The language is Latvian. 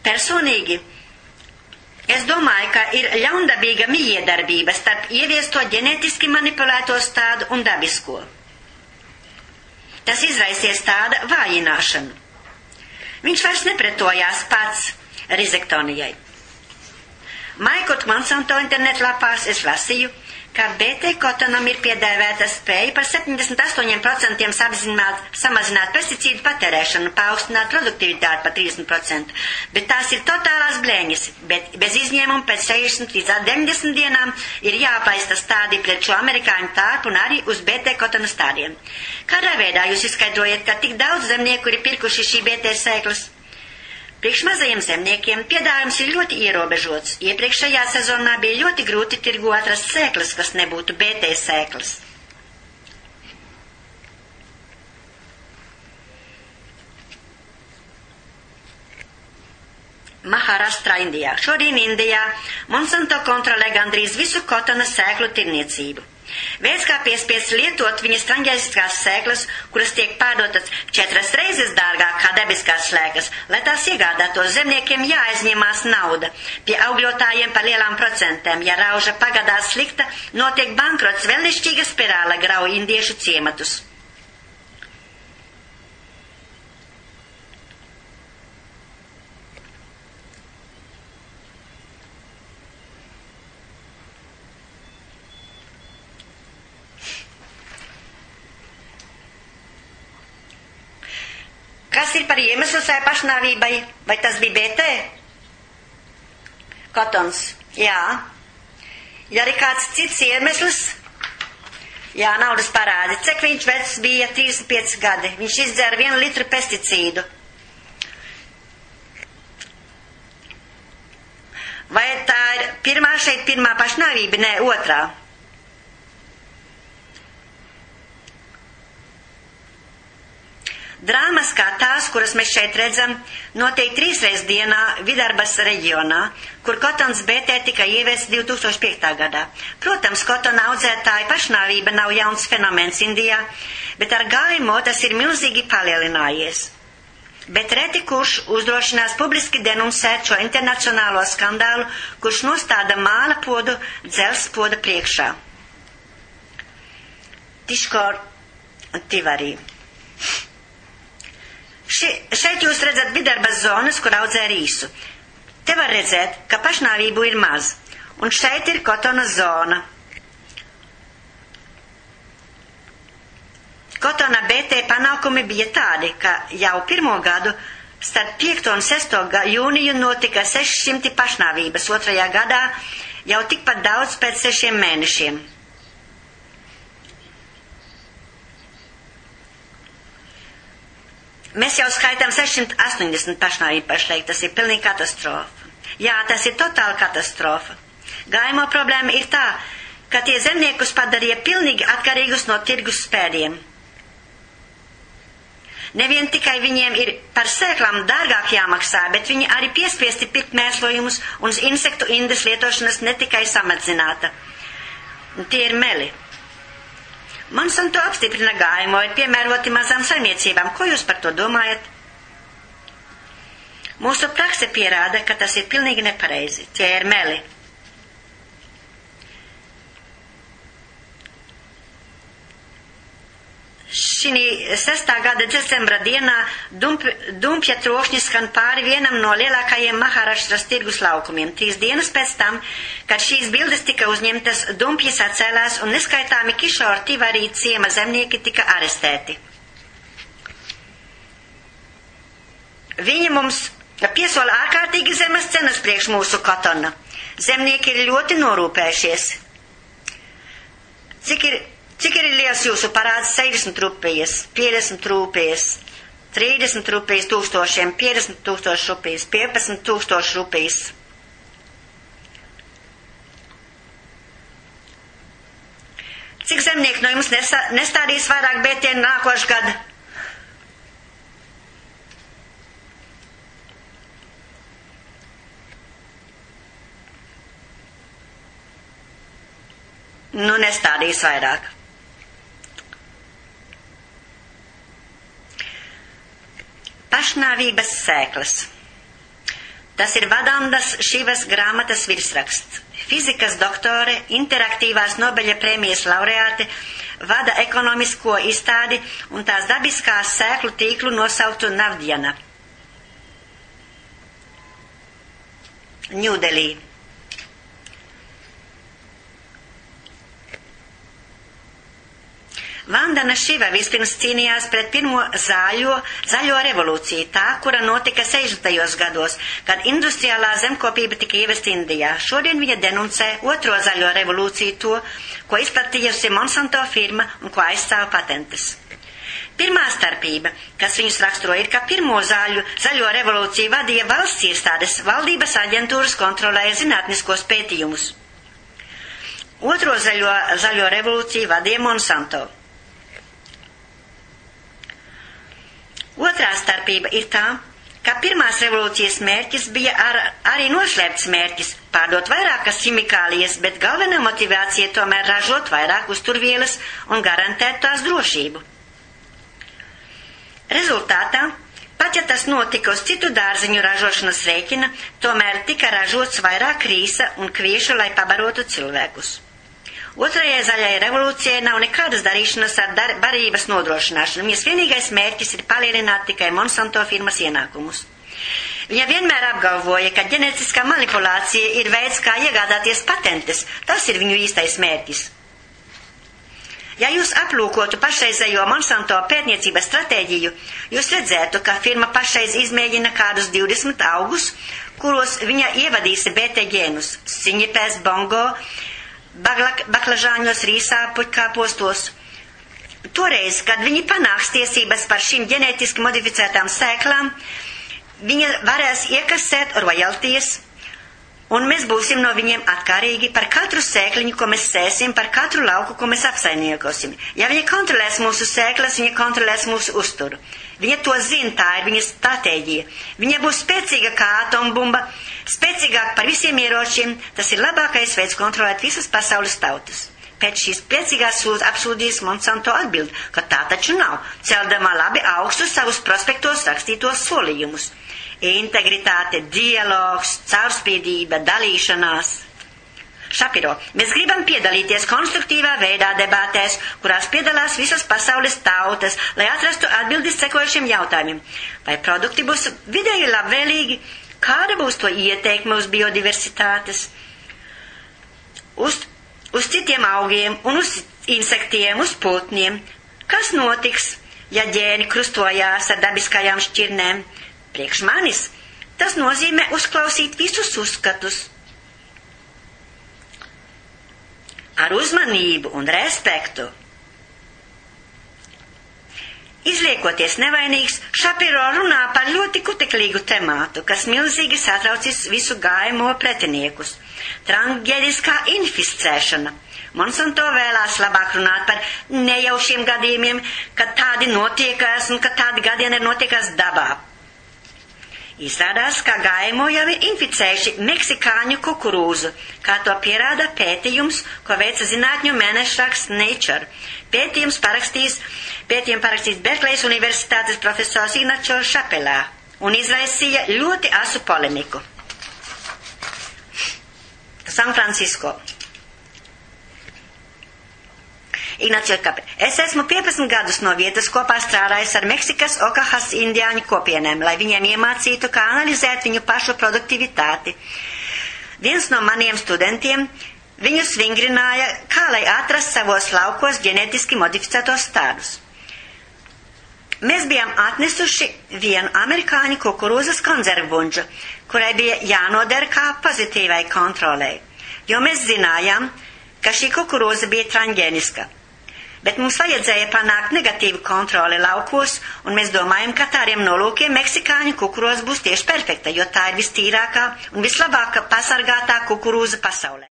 Personīgi es domāju, ka ir ļaundabīga mijiedarbība starp ieviesto ģenētiski manipulēto stādu un dabisko. Tas izraisies tāda vājināšanu. Viņš vairs nepretojās pats rizektonijai. Maikot Monsanto internetlapās es lasīju, ka BT kotonam ir piedāvāta spēja par 78% samazināt pesticīdu patērēšanu, paaugstināt produktivitāti par 30%, bet tās ir totālās blēņas, bet bez izņēmuma pēc 60 līdz 90 dienām ir jāaplaista stādi pret šo amerikāņu tārpu un arī uz BT kotona stādiem. Kādā veidā jūs izskaidrojat, ka tik daudz zemnieku ir pirkuši šī BT sēklas? Priekš mazajiem zemniekiem piedāvājums ir ļoti ierobežots. Iepriekšējā sezonā bija ļoti grūti tirgu atrast sēklas, kas nebūtu BT sēklas. Maharashtra, Indijā. Šodien Indijā Monsanto kontrolē gandrīz visu kotona sēklu tirniecību. Veids, kā piespiest lietot viņa straņģēsiskās sēklas, kuras tiek pārdotas 4 reizes dārgāk kā dabiskās slēkas, lai tās iegādātos, zemniekiem jāaizņemās nauda. Pie augļotājiem par lielām procentēm, ja rauža pagadās slikta, notiek bankrots, vēlnišķīga spirāle grauj indiešu ciematus. Kas ir par iemeslu savai pašnāvībai? Vai tas bija BT? Kotons. Jā. Ja arī kāds cits iemesls? Jā, naudas parādi. Cik viņš vecs bija? 35 gadi. Viņš izdzēra 1 litru pesticīdu. Vai tā ir pirmā pašnāvība? Nē, otrā. Drāmas kā tās, kuras mēs šeit redzam, notiek 3 reizes dienā Vidarbas reģionā, kur kotons BT tika ieviests 2005. gadā. Protams, kotona audzētāja pašnāvība nav jauns fenomens Indijā, bet ar GMO tas ir milzīgi palielinājies. Bet reti kurš uzdrošinās publiski denunsēt šo internacionālo skandālu, kurš nostāda māla podu dzelzs poda priekšā. Tiškor Tivarī. Šeit jūs redzat Vidarbas zonas, kur audzē rīsu. Te var redzēt, ka pašnāvību ir maz, un šeit ir kotona zona. Kotona BT panākumi bija tādi, ka jau 1. gadu starp 5. un 6. jūniju notika 600 pašnāvības, 2. gadā jau tikpat daudz pēc 6 mēnešiem. Mēs jau skaitām 680 pašnāvību pašlaik, tas ir pilnīgi katastrofa. Jā, tas ir totāla katastrofa. GMO problēma ir tā, ka tie zemniekus padarīja pilnīgi atkarīgus no tirgus spēļiem. Nevien tikai viņiem ir par sēklām dārgāk jāmaksā, bet viņi arī piespiesti pirkt mēslojumus un uz insektu indes lietošanas ne tikai samazināta. Un tie ir meli. Monsanto apstiprina GMO ir piemēroti mazām saimniecībām. Ko jūs par to domājat? Mūsu prakse pierāda, ka tas ir pilnīgi nepareizi. Tie ir meli. Šī 6. gada decembra dienā dumpja trokšņi skan pāri vienam no lielākajiem Maharaštras tirgus laukumiem. 3 dienas pēc tam, kad šīs bildes tika uzņemtas, dumpjas atcēlās un neskaitāmi Kišora Tivarī ciema zemnieki tika arestēti. Viņi mums piesola ārkārtīgi zemes cenas priekš mūsu kotona. Zemnieki ir ļoti norūpējušies. Cik ir liels jūsu parāds? 60 rupijas, 50 rupijas, 30 rupijas tūkstošiem, 50 tūkstoši rupijas, 15 tūkstoši rupijas. Cik zemnieki no jums nestādīs vairāk BT nākošu gadu? Nu, nestādīs vairāk. Pašnāvības sēklas. Tas ir Vadandas Šivas grāmatas virsraksts. Fizikas doktore, interaktīvās Nobeļa prēmijas laureāte, vada ekonomisko izstādi un tās dabiskās sēklu tīklu nosauktu Navdjana. Ņūdelī. Vandana Šiva vispirms cīnījās pret pirmo zaļo revolūciju, tā, kura notika 60. gados, kad industriālā zemkopība tika ievesta Indijā. Šodien viņa denuncē otro zaļo revolūciju, to, ko izplatījusi Monsanto firma un ko aizstāv patentes. Pirmā starpība, kas viņus raksturo, ir, ka pirmo zaļo revolūciju vadīja valsts iestādes, valdības aģentūras kontrolēja zinātniskos pētījumus. Otro zaļo revolūciju vadīja Monsanto. Otrā starpība ir tā, ka pirmās revolūcijas mērķis bija arī noslēpts mērķis – pārdot vairākas ķimikālijas, bet galvenā motivācija tomēr ražot vairāk uzturvielas un garantēt tās drošību. Rezultātā, pat ja tas notika uz citu dārziņu ražošanas rēķina, tomēr tika ražots vairāk rīsa un kviešu, lai pabarotu cilvēkus. Otrajai zaļai revolūcijai nav nekādas darīšanas ar barības nodrošināšanu. Viņas vienīgais mērķis ir palielināt tikai Monsanto firmas ienākumus. Viņa vienmēr apgalvoja, ka ģenētiskā manipulācija ir veids, kā iegādāties patentes. Tas ir viņu īstais mērķis. Ja jūs aplūkotu pašreizējo Monsanto pētniecības stratēģiju, jūs redzētu, ka firma pašreiz izmēģina kādus 20 augus, kuros viņa ievadīsi BT ģēnus – siņepēs, bongo, baklažāņos, rīsā, puķkāpostos. Toreiz, kad viņi panāks tiesības par šīm ģenētiski modificētām sēklām, viņi varēs iekasēt royalties, un mēs būsim no viņiem atkarīgi par katru sēkliņu, ko mēs sēsim, par katru lauku, ko mēs apsaimniekosim. Ja viņi kontrolēs mūsu sēklas, viņi kontrolēs mūsu uzturu. Viņa to zina, tā ir viņa stratēģija. Viņa būs spēcīga kā atombumba, spēcīgāk par visiem ieročiem. Tas ir labākais veids kontrolēt visas pasaules tautas. Pēc šīs spēcīgās apsūdzības Monsanto atbild, ka tā taču nav, celdamā labi augstus savus prospektos rakstītos solījumus. Integritāte, dialogs, caurspīdība, dalīšanās. Šapiro, mēs gribam piedalīties konstruktīvā veidā debatēs, kurās piedalās visas pasaules tautas, lai atrastu atbildes sekojušiem jautājumiem. Vai produkti būs vidēji labvēlīgi? Kāda būs to ieteikme uz biodiversitātes? Uz citiem augiem un uz insektiem, uz putniem? Kas notiks, ja ģēni krustojās ar dabiskajām šķirnēm? Priekš manis tas nozīmē uzklausīt visus uzskatus. Ar uzmanību un respektu. Izliekoties nevainīgs, Šapiro runā par ļoti kuteklīgu temātu, kas milzīgi satraucis visu gājumo pretiniekus. Transģēniskā inficēšana. Monsanto vēlās labāk runāt par nejaušiem gadījumiem, kad tādi notiekās un kad tādi gadieni notiekās dabā. Izrādās, ka GMO jau ir inficējuši meksikāņu kukurūzu, kā to pierāda pētījums, ko veica zinātņu mēnešraksts Nature. Pētījums parakstīts Berklejas universitātes profesors Ignacio Šapelā un izraisīja ļoti asu polemiku. San Francisco. Ignacio Kapē. Es esmu 15 gadus no vietas kopā strādājis ar Meksikas Okahas indiāņu kopienēm, lai viņiem iemācītu, kā analizēt viņu pašu produktivitāti. Viens no maniem studentiem viņus vingrināja, kā lai atrast savos laukos ģenētiski modificētos stādus. Mēs bijām atnesuši vienu amerikāņu kukurūzas konzervbuņģu, kurai bija jānoder kā pozitīvai kontrolei, jo mēs zinājām, ka šī kukurūza bija transģēniska. Bet mums vajadzēja panākt negatīvu kontroli laukos, un mēs domājam, ka tādiem nolūkiem meksikāņu kukurūza būs tieši perfekta, jo tā ir vistīrākā un vislabākā pasargātā kukurūza pasaulē.